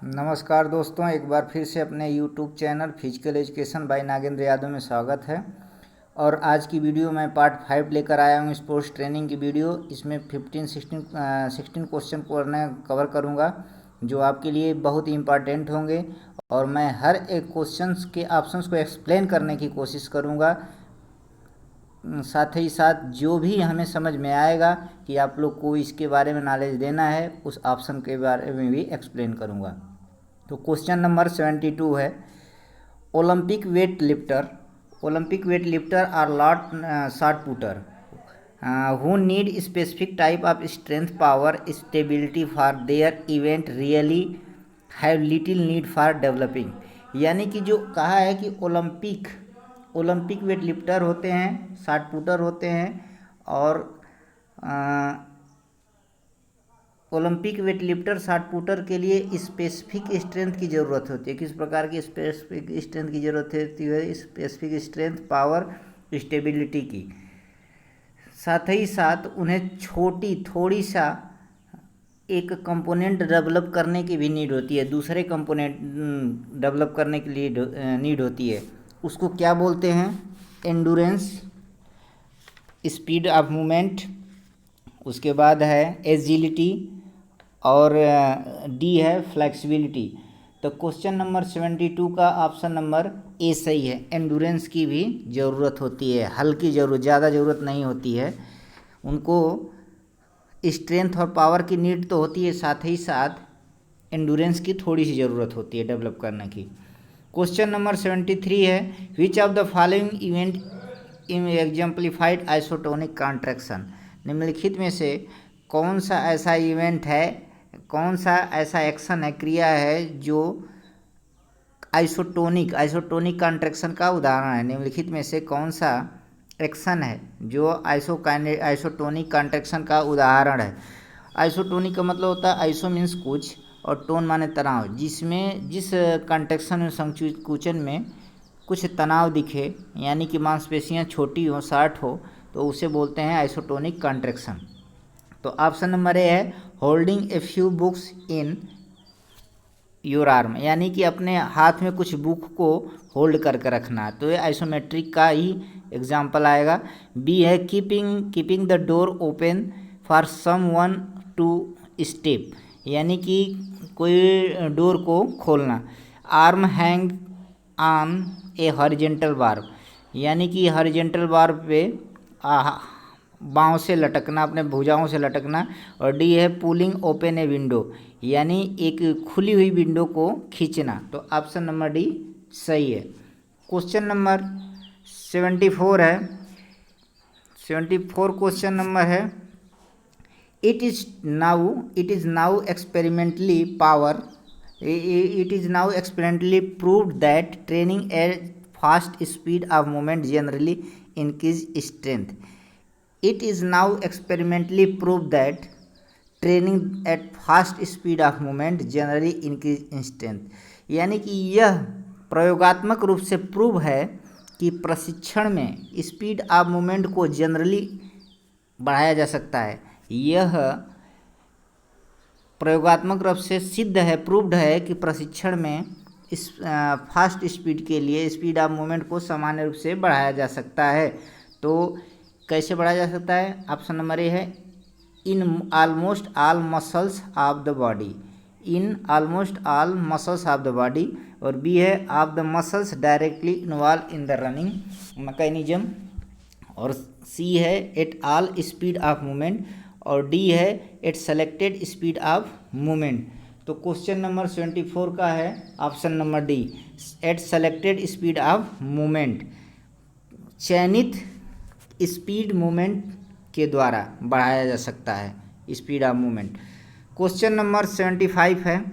नमस्कार दोस्तों, एक बार फिर से अपने YouTube channel physical education by Nagendra Yadav में स्वागत है। और आज की वीडियो मैं पार्ट 5 लेकर आया हूँ स्पोर्ट्स ट्रेनिंग की वीडियो। इसमें 16 क्वेश्चन कवर करूँगा जो आपके लिए बहुत ही इम्पॉर्टेंट होंगे। और मैं हर एक क्वेश्चंस के ऑप्शंस को एक्सप्लेन करने की कोशिश करूँगा। साथ ही साथ जो भी हमें समझ में आएगा कि आप लोग को इसके बारे में नॉलेज देना है, उस ऑप्शन के बारे में भी एक्सप्लेन करूँगा। तो क्वेश्चन नंबर 72 है, Olympic weight lifter are lot shot putter who need specific type of strength, power, stability for their event really have little need for developing। यानी कि जो कहा है कि ओलंपिक वेट लिफ्टर होते हैं, शॉट पुटर होते हैं और Olympic weight lifter shot putter के लिए स्पेसिफिक स्ट्रेंथ की ज़रूरत होती है। किस प्रकार की स्पेसिफिक स्ट्रेंथ की ज़रूरत होती है? स्पेसिफिक स्ट्रेंथ, पावर, स्टेबिलिटी की। साथ ही साथ उन्हें थोड़ी सा एक कंपोनेंट डेवलप करने की भी नीड होती है, दूसरे कंपोनेंट डेवलप करने के लिए नीड होती है। उसको क्या बोलते हैं? एंडोरेंस, स्पीड ऑफ मूवमेंट, उसके बाद है एजिलिटी और डी है फ्लेक्सिबिलिटी। तो क्वेश्चन नंबर 72 का ऑप्शन नंबर ए सही है। एंडोरेंस की भी ज़रूरत होती है, हल्की ज़रूरत, ज़्यादा ज़रूरत नहीं होती है। उनको स्ट्रेंथ और पावर की नीड तो होती है, साथ ही साथ एंडोरेंस की थोड़ी सी ज़रूरत होती है डेवलप करने की। क्वेश्चन नंबर 73 है, which of the following event exemplified isotonic contraction. निम्नलिखित में से कौन सा ऐसा इवेंट है, कौन सा ऐसा एक्शन है, क्रिया है जो आइसोटोनिक कॉन्ट्रैक्शन का उदाहरण है? निम्नलिखित में से कौन सा एक्शन है जो आइसोटोनिक कॉन्ट्रैक्शन का उदाहरण है? आइसोटोनिक का मतलब होता है, आइसो मीन्स कुछ और टोन माने तनाव, जिस कॉन्ट्रैक्शन में, संकुचन में कुछ तनाव दिखे, यानी कि मांसपेशियां छोटी हो, शॉर्ट हो, तो उसे बोलते हैं आइसोटोनिक कॉन्ट्रैक्शन। तो ऑप्शन नंबर ए है, holding a few books in your arm, यानी कि अपने हाथ में कुछ बुक को होल्ड करके रखना, तो ये आइसोमेट्रिक का ही एग्जाम्पल आएगा। बी है, keeping the door open for someone to step, यानी कि कोई डोर को खोलना। Arm hang on a horizontal bar, यानी कि हॉरिजेंटल बार पे बाँव से लटकना, अपने भुजाओं से लटकना। और डी है, पुलिंग ओपन ए विंडो, यानी एक खुली हुई विंडो को खींचना। तो ऑप्शन नंबर डी सही है। क्वेश्चन नंबर 74 है, 74 क्वेश्चन नंबर है, it is now experimentally proved that training at fast speed of movement generally increase strength. It is now experimentally proved that training at fast speed of movement generally increase strength, यानी कि यह प्रयोगात्मक रूप से prove है कि प्रशिक्षण में स्पीड ऑफ मूवमेंट को जनरली बढ़ाया जा सकता है। यह प्रयोगात्मक रूप से सिद्ध है, प्रूव्ड है कि प्रशिक्षण में इस फास्ट स्पीड के लिए स्पीड ऑफ मूवमेंट को सामान्य रूप से बढ़ाया जा सकता है। तो कैसे बढ़ाया जा सकता है? ऑप्शन नंबर ए है, in almost all muscles of the body, in almost all muscles of the body. और बी है, of the muscles directly involve in the running mechanism. और सी है, at all speed of movement. और D है, at selected speed of movement. तो question number 74 का है option number D, at selected speed of movement, चयनित speed movement के द्वारा बढ़ाया जा सकता है speed of movement. Question number 75 है,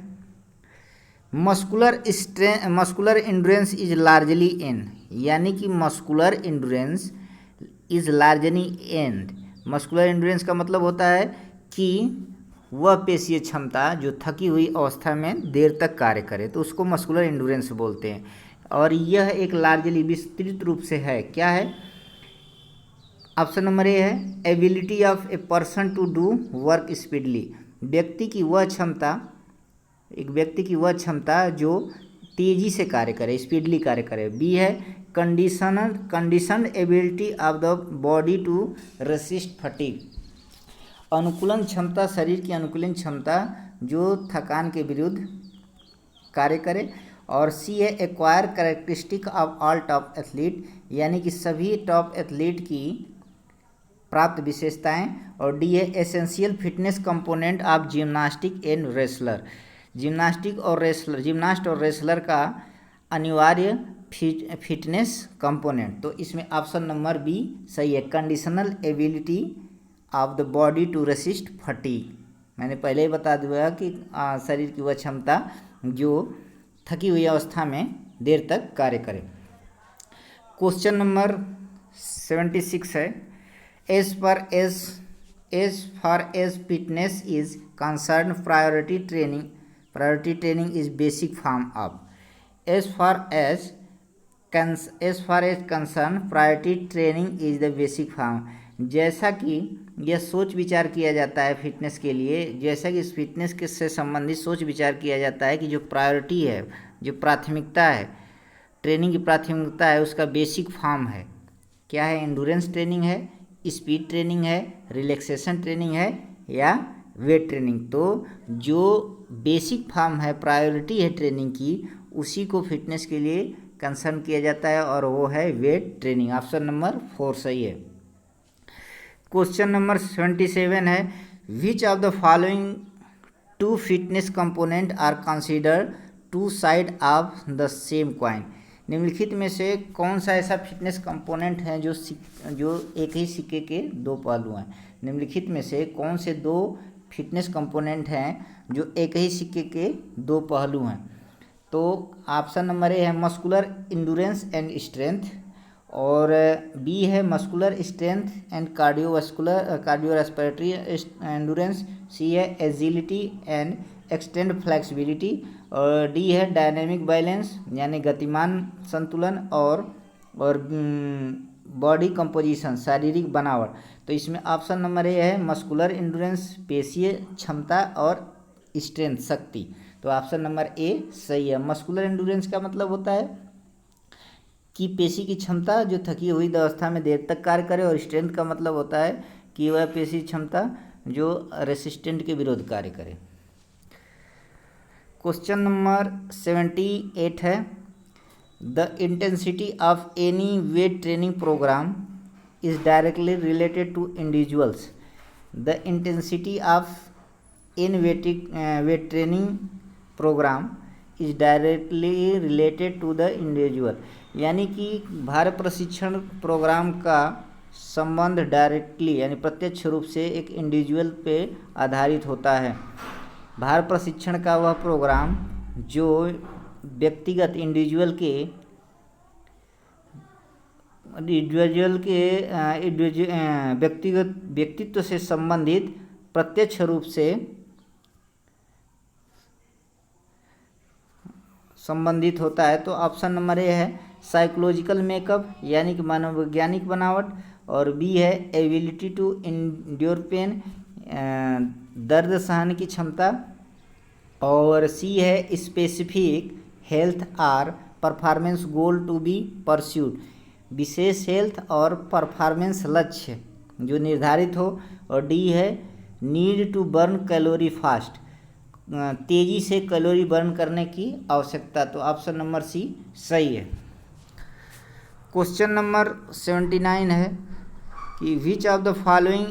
muscular endurance is largely an, यानी कि muscular endurance is largely and. Muscular endurance का मतलब होता है कि वह पेशीय क्षमता जो थकी हुई अवस्था में देर तक कार्य करे, तो उसको मस्कुलर एंड्योरेंस बोलते हैं। और यह एक लार्जली विस्तृत रूप से है, क्या है? ऑप्शन नंबर ए है, ability of a person to do work speedly, व्यक्ति की वह क्षमता एक व्यक्ति की वह क्षमता जो तेजी से कार्य करे, स्पीडली कार्य करे। बी है conditioned ability of the body to resist fatigue, अनुकूलन क्षमता, शरीर की अनुकूलन क्षमता जो थकान के विरुद्ध कार्य करे। और सी है acquire characteristic of all top athlete, यानी कि सभी टॉप एथलीट की प्राप्त विशेषताएं। और डी है essential fitness component of gymnastic and wrestler, gymnast और रेसलर का अनिवार्य फिटनेस कंपोनेंट। तो इसमें ऑप्शन नंबर बी सही है, conditional ability of the body to resist fatigue. मैंने पहले ही बता दिया कि शरीर की वह क्षमता जो थकी हुई अवस्था में देर तक कार्य करे। क्वेश्चन नंबर 76 है, as far as fitness is concern priority training is basic form of. As far as concern priority training is the basic form. जैसा कि यह सोच विचार किया जाता है फिटनेस के लिए, जैसा कि इस फिटनेस के से संबंधित सोच विचार किया जाता है कि जो प्रायोरिटी है, जो प्राथमिकता है, ट्रेनिंग की प्राथमिकता है, उसका बेसिक फॉर्म है। क्या है? एंडोरेंस ट्रेनिंग है, स्पीड ट्रेनिंग है, रिलैक्सेशन ट्रेनिंग है या वेट ट्रेनिंग। तो जो बेसिक फॉर्म है, प्रायोरिटी है ट्रेनिंग की, उसी को फिटनेस के लिए कंसर्न किया जाता है और वो है वेट ट्रेनिंग। ऑप्शन नंबर 4 सही है। क्वेश्चन नंबर 77 है, which of the following two fitness component are considered two side of the same coin. निम्नलिखित में से कौन सा ऐसा फिटनेस कंपोनेंट है जो एक ही सिक्के के दो पहलू हैं। निम्नलिखित में से कौन से दो फिटनेस कंपोनेंट हैं जो एक ही सिक्के के दो पहलू हैं। तो ऑप्शन नंबर ए है मस्कुलर इंडोरेंस एंड स्ट्रेंथ, और बी है muscular strength and cardiorespiratory endurance, C है एजिलिटी एंड एक्सटेंड फ्लेक्सिबिलिटी, और डी है डायनेमिक बैलेंस यानी गतिमान संतुलन और बॉडी कंपोजिशन शारीरिक बनावट। तो इसमें ऑप्शन नंबर ए है मस्कुलर इंडोरेंस पेशीय क्षमता और स्ट्रेंथ शक्ति। तो ऑप्शन नंबर ए सही है। मस्कुलर इंडोरेंस का मतलब होता है कि पेशी की क्षमता जो थकी हुई अवस्था में देर तक कार्य करे, और स्ट्रेंथ का मतलब होता है कि वह पेशी क्षमता जो रेसिस्टेंट के विरुद्ध कार्य करे। क्वेश्चन नंबर 78 है, the intensity of any weight training program is directly related to individuals. The intensity of in weight training program is directly related to the individual, यानी कि भार प्रशिक्षण प्रोग्राम का संबंध डायरेक्टली यानी प्रत्यक्ष रूप से एक इंडिविजुअल पे आधारित होता है। भार प्रशिक्षण का वह प्रोग्राम जो व्यक्तिगत व्यक्तित्व से संबंधित प्रत्यक्ष रूप से संबंधित होता है। तो ऑप्शन नंबर ए है साइकोलॉजिकल मेकअप यानी कि मनोवैज्ञानिक बनावट, और बी है एबिलिटी टू इंड्योर पेन दर्द सहन की क्षमता, और सी है specific health or performance goal to be pursued, विशेष हेल्थ और परफॉर्मेंस लक्ष्य जो निर्धारित हो, और डी है need to burn calorie fast, तेजी से कैलोरी बर्न करने की आवश्यकता। तो ऑप्शन नंबर सी सही है। क्वेश्चन नंबर 79 है कि which of the following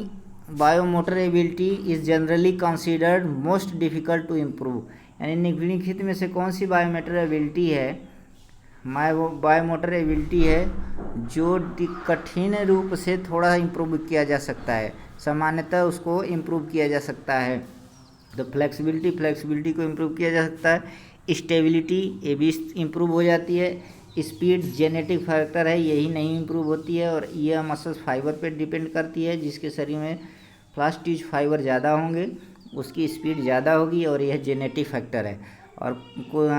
biomotor ability is generally considered most difficult to improve, यानी निम्नलिखित में से कौन सी बायोमोटर एबिलिटी है जो कठिन रूप से थोड़ा इम्प्रूव किया जा सकता है, सामान्यतः उसको इम्प्रूव किया जा सकता है। तो फ्लेक्सिबिलिटी को इम्प्रूव किया जा सकता है, स्टेबिलिटी ये भी इम्प्रूव हो जाती है, स्पीड जेनेटिक फैक्टर है यही नहीं इम्प्रूव होती है, और यह मसल्स फाइबर पे डिपेंड करती है, जिसके शरीर में फास्ट टिश्यू फाइबर ज़्यादा होंगे उसकी स्पीड ज़्यादा होगी, और यह जेनेटिक फैक्टर है। और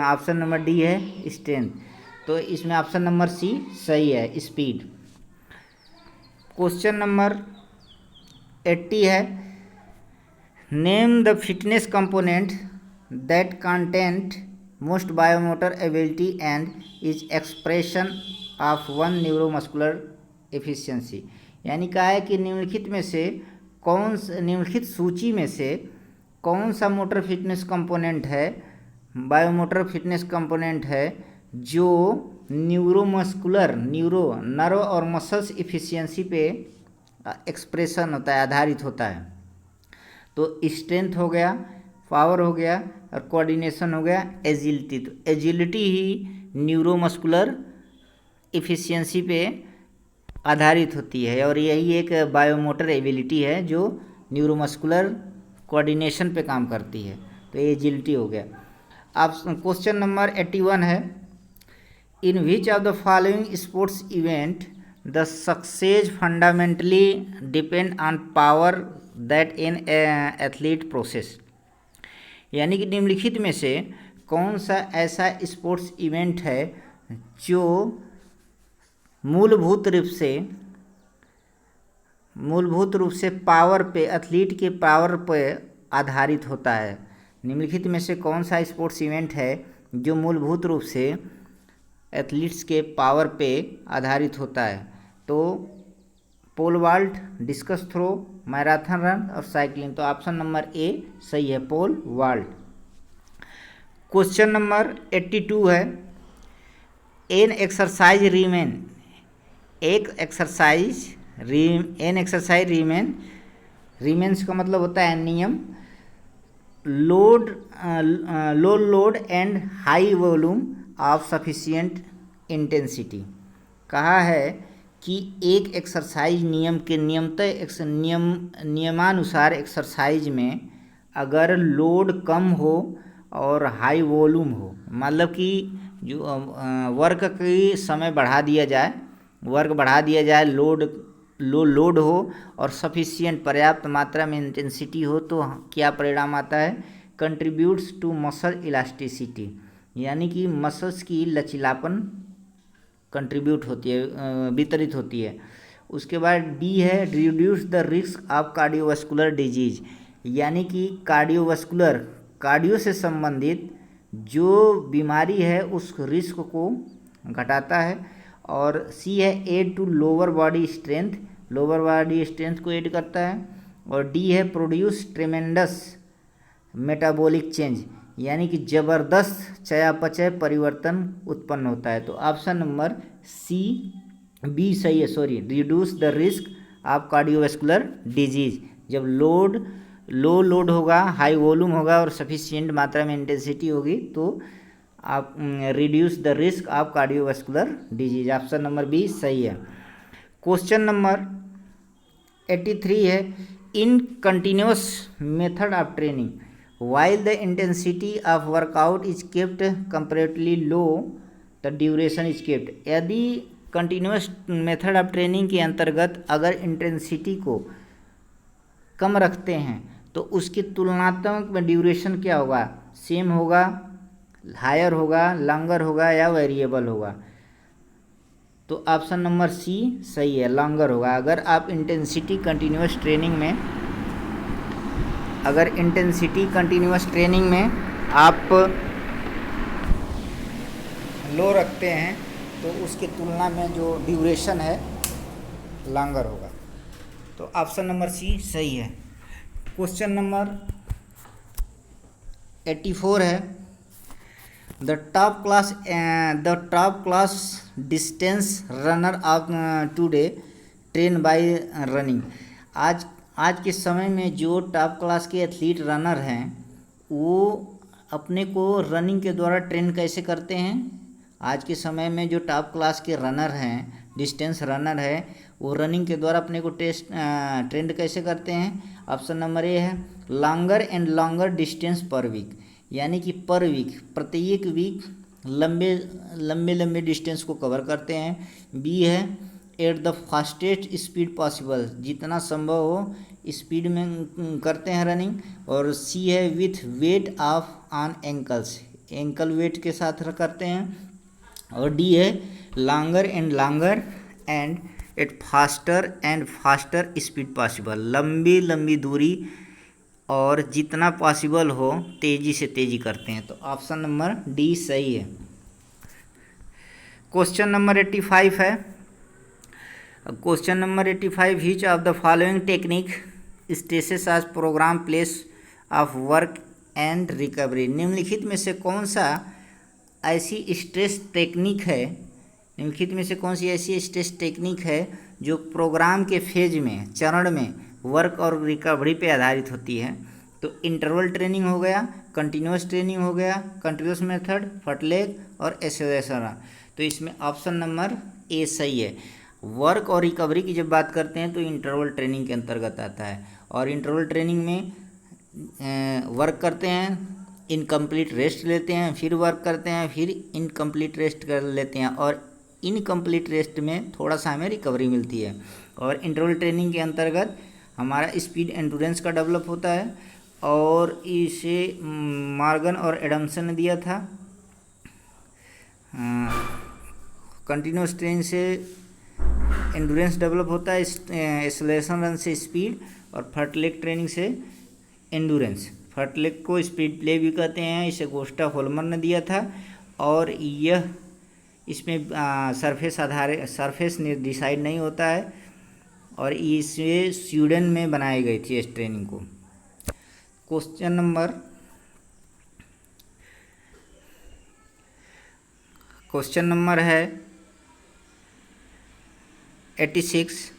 ऑप्शन नंबर डी है स्ट्रेंथ। तो इसमें ऑप्शन नंबर सी सही है, स्पीड। क्वेश्चन नंबर 80 है, name the fitness component that content most biomotor ability and is expression of one neuromuscular efficiency। यानी कहा है कि निम्नलिखित सूची में से कौन सा मोटर फिटनेस कंपोनेंट है, बायोमोटर फिटनेस कंपोनेंट है जो नर्व और मसल्स इफिशियंसी पे एक्सप्रेशन होता है, आधारित होता है। तो स्ट्रेंथ हो गया, पावर हो गया और कोऑर्डिनेशन हो गया, एजिलिटी। तो एजिलिटी ही न्यूरोमस्कुलर इफिशियंसी पे आधारित होती है और यही एक बायोमोटर एबिलिटी है जो न्यूरोमस्कुलर कोऑर्डिनेशन पे काम करती है। तो एजिलिटी हो गया। अब क्वेश्चन नंबर 81 है, in which of the following sports event the success fundamentally depend on power that in athlete process. यानी कि निम्नलिखित में से कौन सा ऐसा स्पोर्ट्स इवेंट है जो मूलभूत रूप से पावर पे, एथलीट के पावर पे आधारित होता है। निम्नलिखित में से कौन सा स्पोर्ट्स इवेंट है जो मूलभूत रूप से एथलीट्स के पावर पे आधारित होता है? तो pole vault, discus throw, marathon run और साइकिलिंग। तो ऑप्शन नंबर ए सही है, पोल वॉल्ट। क्वेश्चन नंबर 82 है, एन एक्सरसाइज रिमेन्स का मतलब होता है नियम, low load and high volume of sufficient intensity. कहा है कि एक एक्सरसाइज नियमानुसार एक्सरसाइज में अगर लोड कम हो और हाई वॉल्यूम हो, मतलब कि जो वर्क की समय बढ़ा दिया जाए, लोड हो और सफिशिएंट पर्याप्त मात्रा में इंटेंसिटी हो, तो क्या परिणाम आता है? कंट्रीब्यूट्स टू मसल इलास्टिसिटी, यानी कि मसल्स की लचीलापन कंट्रीब्यूट होती है, वितरित होती है। उसके बाद डी है, reduce the risk of cardiovascular disease, यानी कि कार्डियो से संबंधित जो बीमारी है उस रिस्क को घटाता है। और सी है, add to lower body strength को ऐड करता है। और डी है, प्रोड्यूस ट्रेमेंडस मेटाबॉलिक चेंज, यानी कि जबरदस्त चयापचय परिवर्तन उत्पन्न होता है। तो ऑप्शन नंबर बी सही है, reduce the risk of cardiovascular disease. जब लो लोड होगा, हाई वॉल्यूम होगा और सफिशिएंट मात्रा में इंटेंसिटी होगी तो आप reduce the risk of cardiovascular disease. Option number B सही है। क्वेश्चन नंबर 83 है, in continuous method of training while the intensity of workout is kept comparatively low, the duration is kept। यदि continuous method of training के अंतर्गत अगर intensity को कम रखते हैं तो उसकी तुलनात्मक में ड्यूरेशन क्या होगा? सेम होगा, हायर होगा, लॉन्गर होगा या वेरिएबल होगा? तो ऑप्शन नंबर सी सही है, लॉन्गर होगा। अगर आप इंटेंसिटी कंटिन्यूस ट्रेनिंग में आप लो रखते हैं तो उसकी तुलना में जो ड्यूरेशन है लॉन्गर होगा। तो ऑप्शन नंबर सी सही है। क्वेश्चन नंबर 84 है, the top class distance runner of today train bye running. आज के समय में जो टॉप क्लास के एथलीट रनर हैं वो अपने को रनिंग के द्वारा ट्रेन कैसे करते हैं? आज के समय में जो टॉप क्लास के रनर हैं, डिस्टेंस रनर है, वो रनिंग के द्वारा अपने को ट्रेंड कैसे करते हैं? ऑप्शन नंबर ए है, लॉन्गर डिस्टेंस पर वीक, यानी कि पर वीक, प्रत्येक वीक लंबे डिस्टेंस को कवर करते हैं। बी है, at the fastest speed possible, जितना संभव हो स्पीड में करते हैं रनिंग। और सी है, with weight of on ankle weight के साथ करते हैं। और डी है, longer and at faster speed possible, लंबी दूरी और जितना पॉसिबल हो तेज़ी से तेज़ी करते हैं। तो ऑप्शन नंबर डी सही है। क्वेश्चन नंबर 85 है। Question number 85, which of the following technique stresses आज programme place of work and recovery. निम्नलिखित में से कौन सा ऐसी स्ट्रेस टेक्निक है, निम्नलिखित में से कौन सी ऐसी स्ट्रेस टेक्निक है जो प्रोग्राम के फेज में, चरण में वर्क और रिकवरी पे आधारित होती है। तो इंटरवल ट्रेनिंग हो गया, कंटिन्यूस ट्रेनिंग हो गया, कंटिन्यूस मेथड, फटलेग और एक्सेलरेशन। तो इसमें ऑप्शन नंबर ए सही है। वर्क और रिकवरी की जब बात करते हैं तो इंटरवल ट्रेनिंग के अंतर्गत आता है। और इंटरवल ट्रेनिंग में वर्क करते हैं, इनकम्प्लीट रेस्ट लेते हैं, फिर वर्क करते हैं, फिर इनकम्प्लीट रेस्ट कर लेते हैं, और इनकम्प्लीट रेस्ट में थोड़ा सा हमें रिकवरी मिलती है। और इंटरवल ट्रेनिंग के अंतर्गत हमारा स्पीड एंडुरेंस का डेवलप होता है, और इसे मॉर्गन और एडम्सन ने दिया था। कंटिन्यूस ट्रेनिंग से एंडुरेंस डेवलप होता है, एक्सेलरेशन रन से स्पीड, और फटलेग ट्रेनिंग से एंडुरेंस। फटलेग को स्पीड प्ले भी कहते हैं, इसे गोस्टा होल्मर ने दिया था। और यह इसमें सरफेस डिसाइड नहीं होता है, और इसे स्वीडन में बनाई गई थी इस ट्रेनिंग को। क्वेश्चन नंबर है 86,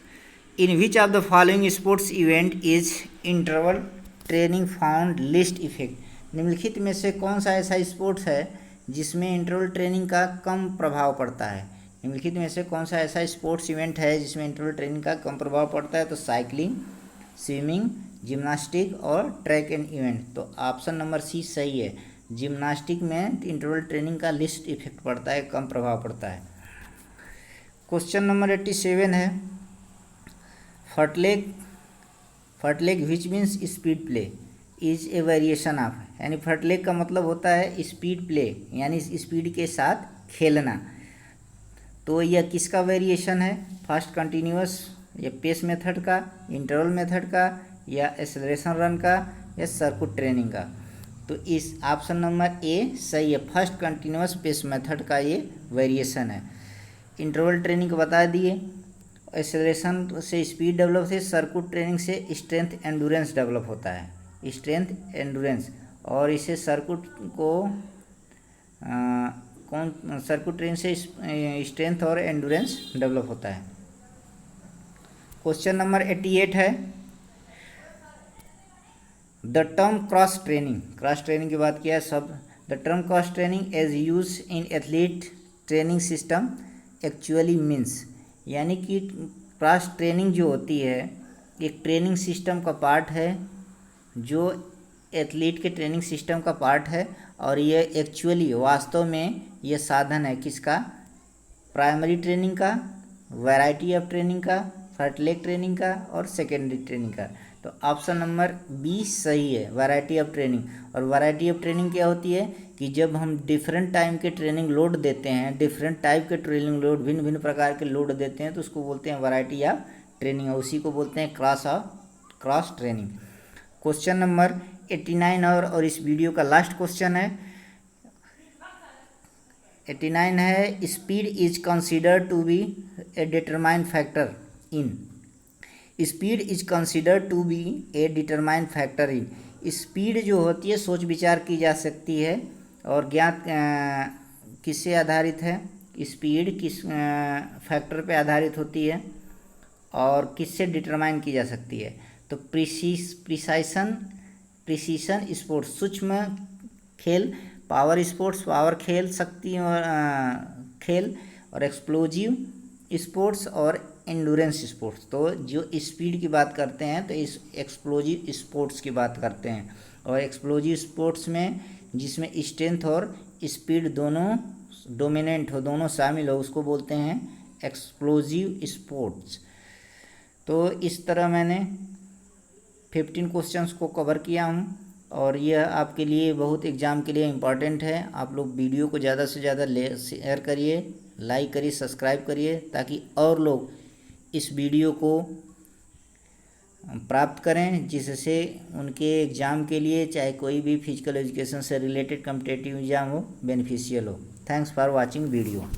in which of the following sports event is interval training found least effect. निम्नलिखित में से कौन सा ऐसा स्पोर्ट्स है जिसमें इंटरवल ट्रेनिंग का कम प्रभाव पड़ता है। निम्नलिखित में से कौन सा ऐसा स्पोर्ट्स इवेंट है जिसमें इंटरवल ट्रेनिंग का कम प्रभाव पड़ता है। तो साइकिलिंग, स्विमिंग, जिम्नास्टिक और ट्रैक एंड इवेंट। तो ऑप्शन नंबर सी सही है। जिम्नास्टिक में इंटरवल ट्रेनिंग का लिस्ट इफेक्ट पड़ता है, कम प्रभाव पड़ता है। क्वेश्चन नंबर 87 है, fartlek which means speed play is a variation of. यानी फटलेग का मतलब होता है स्पीड प्ले, यानी स्पीड के साथ खेलना। तो यह किसका वेरिएशन है, फर्स्ट कंटिन्यूअस या पेस मेथड का, इंटरवल मेथड का, या एक्सेलरेशन रन का, या सर्किट ट्रेनिंग का। तो इस ऑप्शन नंबर ए सही है, फर्स्ट कंटिन्यूअस पेस मेथड का ये वेरिएशन है। इंटरवल ट्रेनिंग को बता दिए, एक्सेलरेशन से स्पीड डेवलप से, सर्किट ट्रेनिंग से स्ट्रेंथ एंडुरेंस डेवलप होता है, स्ट्रेंथ एंडुरेंस। और इसे सर्किट को सर्किट ट्रेनिंग से स्ट्रेंथ और एंडुरेंस डेवलप होता है। क्वेश्चन नंबर 88 है, द टर्म क्रॉस ट्रेनिंग की बात किया है सब। The term cross training as use in athlete training system actually means. यानी कि क्रॉस ट्रेनिंग जो होती है एक ट्रेनिंग सिस्टम का पार्ट है, जो एथलीट के ट्रेनिंग सिस्टम का पार्ट है, और ये एक्चुअली वास्तव में ये साधन है किसका, प्राइमरी ट्रेनिंग का, वैरायटी ऑफ ट्रेनिंग का, फटलेग ट्रेनिंग का, और सेकेंडरी ट्रेनिंग का। तो ऑप्शन नंबर बी सही है, वैरायटी ऑफ ट्रेनिंग। और वैरायटी ऑफ ट्रेनिंग क्या होती है कि जब हम डिफरेंट टाइम के ट्रेनिंग लोड देते हैं, डिफरेंट टाइप के ट्रेनिंग लोड, भिन्न भिन्न प्रकार के लोड देते हैं, तो उसको बोलते हैं वैरायटी ऑफ ट्रेनिंग, और उसी को बोलते हैं क्रॉस ट्रेनिंग। क्वेश्चन नंबर 89 और इस वीडियो का लास्ट क्वेश्चन है 89 है, speed is considered to be a determine factor in. Speed is considered to be a determine factor in. Speed जो होती है सोच विचार की जा सकती है, और ज्ञात किससे आधारित है, स्पीड किस फैक्टर पे आधारित होती है और किससे डिटरमाइन की जा सकती है। तो प्रिसीशन स्पोर्ट्स, सूक्ष्म खेल, पावर स्पोर्ट्स, पावर खेल, शक्ति और खेल, और एक्सप्लोजिव स्पोर्ट्स और एंडुरेंस स्पोर्ट्स। तो जो स्पीड की बात करते हैं तो इस एक्सप्लोजिव स्पोर्ट्स की बात करते हैं, और एक्सप्लोजिव स्पोर्ट्स में जिसमें स्ट्रेंथ और स्पीड दोनों डोमिनेंट हो, दोनों शामिल हो, उसको बोलते हैं एक्सप्लोजिव स्पोर्ट्स। तो इस तरह मैंने 15 क्वेश्चंस को कवर किया हूँ, और यह आपके लिए बहुत एग्ज़ाम के लिए इम्पॉर्टेंट है। आप लोग वीडियो को ज़्यादा से ज़्यादा शेयर करिए, लाइक करिए, सब्सक्राइब करिए, ताकि और लोग इस वीडियो को प्राप्त करें, जिससे उनके एग्ज़ाम के लिए चाहे कोई भी फिजिकल एजुकेशन से रिलेटेड कॉम्पिटिटिव एग्ज़ाम हो बेनिफिशियल हो। Thanks for watching video.